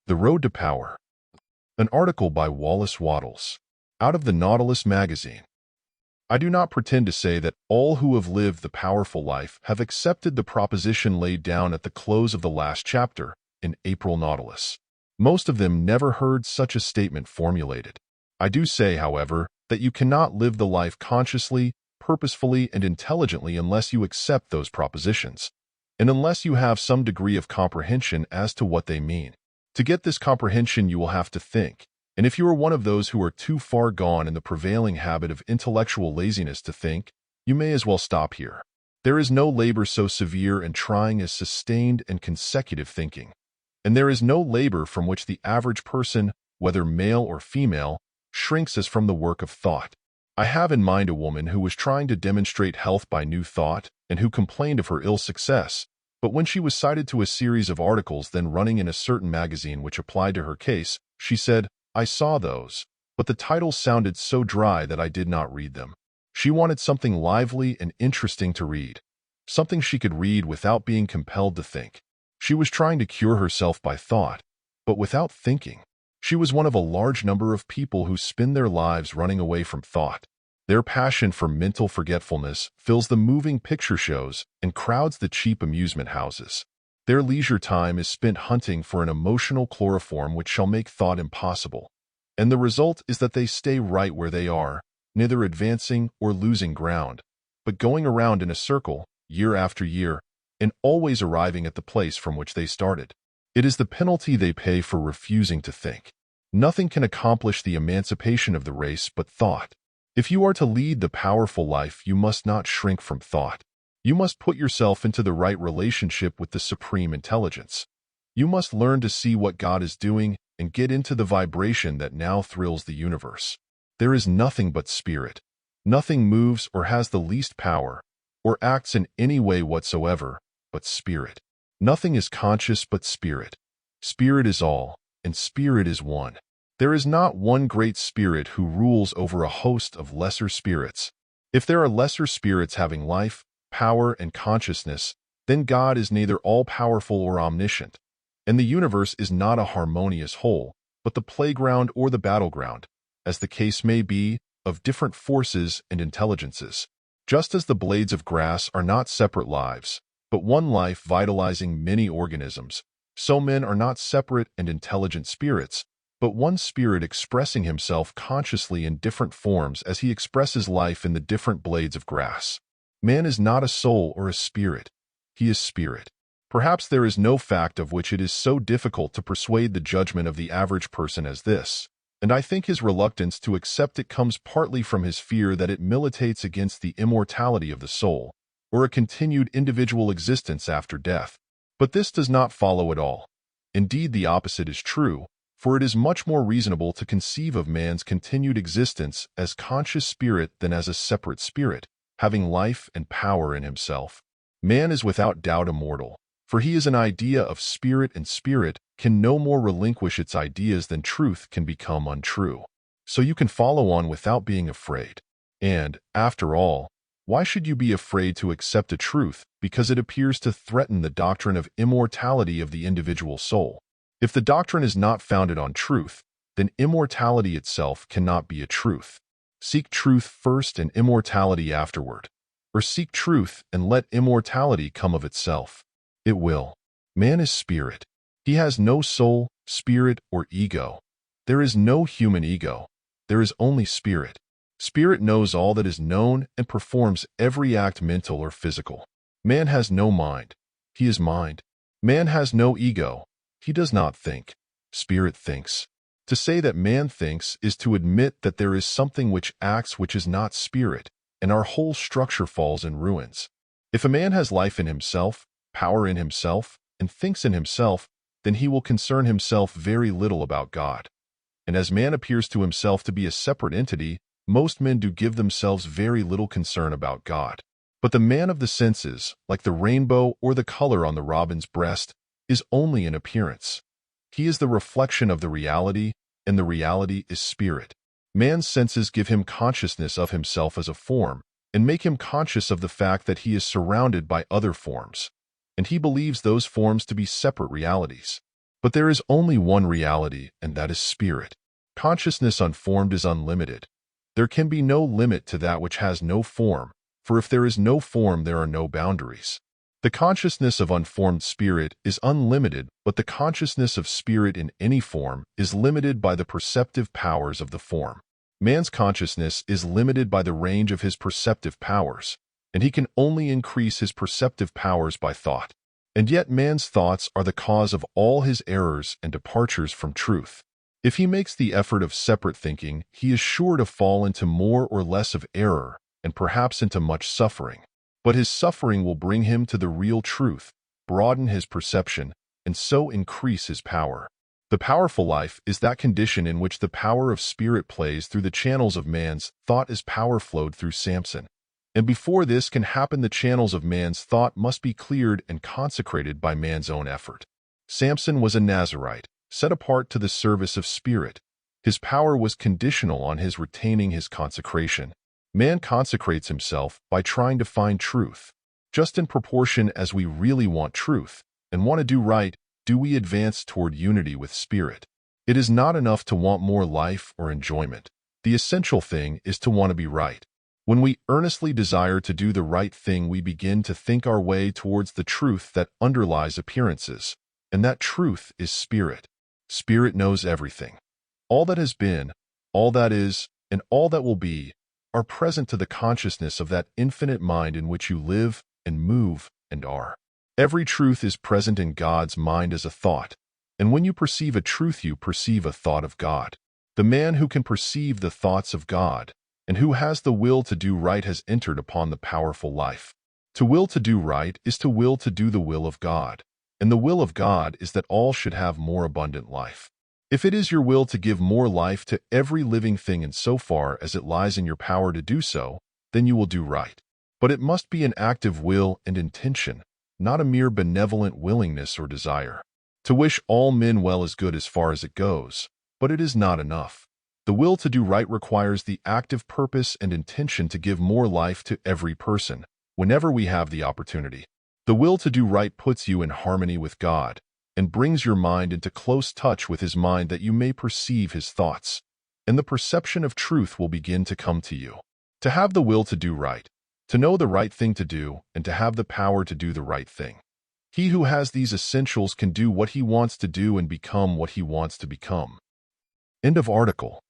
The Road to Power. An article by Wallace, out of the Nautilus Magazine. I do not pretend to say that all who have lived the powerful life have accepted the proposition laid down at the close of the last chapter in April Nautilus. Most of them never heard such a statement formulated. I do say, however, that you cannot live the life consciously, purposefully, and intelligently unless you accept those propositions, and unless you have some degree of comprehension as to what they mean. To get this comprehension, you will have to think, and if you are one of those who are too far gone in the prevailing habit of intellectual laziness to think, you may as well stop here. There is no labor so severe and trying as sustained and consecutive thinking, and there is no labor from which the average person, whether male or female, shrinks as from the work of thought. I have in mind a woman who was trying to demonstrate health by new thought and who complained of her ill success, but when she was cited to a series of articles then running in a certain magazine which applied to her case, she said, "I saw those, but the titles sounded so dry that I did not read them." She wanted something lively and interesting to read, something she could read without being compelled to think. She was trying to cure herself by thought, but without thinking. She was one of a large number of people who spend their lives running away from thought. Their passion for mental forgetfulness fills the moving picture shows and crowds the cheap amusement houses. Their leisure time is spent hunting for an emotional chloroform which shall make thought impossible. And the result is that they stay right where they are, neither advancing or losing ground, but going around in a circle, year after year, and always arriving at the place from which they started. It is the penalty they pay for refusing to think. Nothing can accomplish the emancipation of the race but thought. If you are to lead the powerful life, you must not shrink from thought. You must put yourself into the right relationship with the supreme intelligence. You must learn to see what God is doing and get into the vibration that now thrills the universe. There is nothing but spirit. Nothing moves or has the least power, or acts in any way whatsoever, but spirit. Nothing is conscious but spirit. Spirit is all, and spirit is one. There is not one great spirit who rules over a host of lesser spirits. If there are lesser spirits having life, power, and consciousness, then God is neither all-powerful or omniscient, and the universe is not a harmonious whole, but the playground or the battleground, as the case may be, of different forces and intelligences. Just as the blades of grass are not separate lives, but one life vitalizing many organisms, so men are not separate and intelligent spirits, but one spirit expressing himself consciously in different forms as he expresses life in the different blades of grass. Man is not a soul or a spirit. He is spirit. Perhaps there is no fact of which it is so difficult to persuade the judgment of the average person as this, and I think his reluctance to accept it comes partly from his fear that it militates against the immortality of the soul, or a continued individual existence after death. But this does not follow at all. Indeed, the opposite is true, for it is much more reasonable to conceive of man's continued existence as conscious spirit than as a separate spirit, having life and power in himself. Man is without doubt immortal, for he is an idea of spirit, and spirit can no more relinquish its ideas than truth can become untrue. So you can follow on without being afraid. And, after all, why should you be afraid to accept a truth because it appears to threaten the doctrine of immortality of the individual soul? If the doctrine is not founded on truth, then immortality itself cannot be a truth. Seek truth first and immortality afterward. Or seek truth and let immortality come of itself. It will. Man is spirit. He has no soul, spirit, or ego. There is no human ego. There is only spirit. Spirit knows all that is known and performs every act, mental or physical. Man has no mind. He is mind. Man has no ego. He does not think. Spirit thinks. To say that man thinks is to admit that there is something which acts which is not spirit, and our whole structure falls in ruins. If a man has life in himself, power in himself, and thinks in himself, then he will concern himself very little about God. And as man appears to himself to be a separate entity, most men do give themselves very little concern about God. But the man of the senses, like the rainbow or the color on the robin's breast, is only an appearance. He is the reflection of the reality, and the reality is spirit. Man's senses give him consciousness of himself as a form, and make him conscious of the fact that he is surrounded by other forms, and he believes those forms to be separate realities. But there is only one reality, and that is spirit. Consciousness unformed is unlimited. There can be no limit to that which has no form, for if there is no form, there are no boundaries. The consciousness of unformed spirit is unlimited, but the consciousness of spirit in any form is limited by the perceptive powers of the form. Man's consciousness is limited by the range of his perceptive powers, and he can only increase his perceptive powers by thought. And yet man's thoughts are the cause of all his errors and departures from truth. If he makes the effort of separate thinking, he is sure to fall into more or less of error, and perhaps into much suffering. But his suffering will bring him to the real truth, broaden his perception, and so increase his power. The powerful life is that condition in which the power of spirit plays through the channels of man's thought as power flowed through Samson. And before this can happen, the channels of man's thought must be cleared and consecrated by man's own effort. Samson was a Nazirite, set apart to the service of spirit. His power was conditional on his retaining his consecration. Man consecrates himself by trying to find truth. Just in proportion as we really want truth and want to do right, do we advance toward unity with spirit. It is not enough to want more life or enjoyment. The essential thing is to want to be right. When we earnestly desire to do the right thing, we begin to think our way towards the truth that underlies appearances, and that truth is spirit. Spirit knows everything. All that has been, all that is, and all that will be are present to the consciousness of that infinite mind in which you live and move and are. Every truth is present in God's mind as a thought, and when you perceive a truth, you perceive a thought of God. The man who can perceive the thoughts of God and who has the will to do right has entered upon the powerful life. To will to do right is to will to do the will of God, and the will of God is that all should have more abundant life. If it is your will to give more life to every living thing in so far as it lies in your power to do so, then you will do right. But it must be an active will and intention, not a mere benevolent willingness or desire. To wish all men well is good as far as it goes, but it is not enough. The will to do right requires the active purpose and intention to give more life to every person, whenever we have the opportunity. The will to do right puts you in harmony with God, and brings your mind into close touch with His mind that you may perceive His thoughts, and the perception of truth will begin to come to you. To have the will to do right, to know the right thing to do, and to have the power to do the right thing. He who has these essentials can do what he wants to do and become what he wants to become. End of article.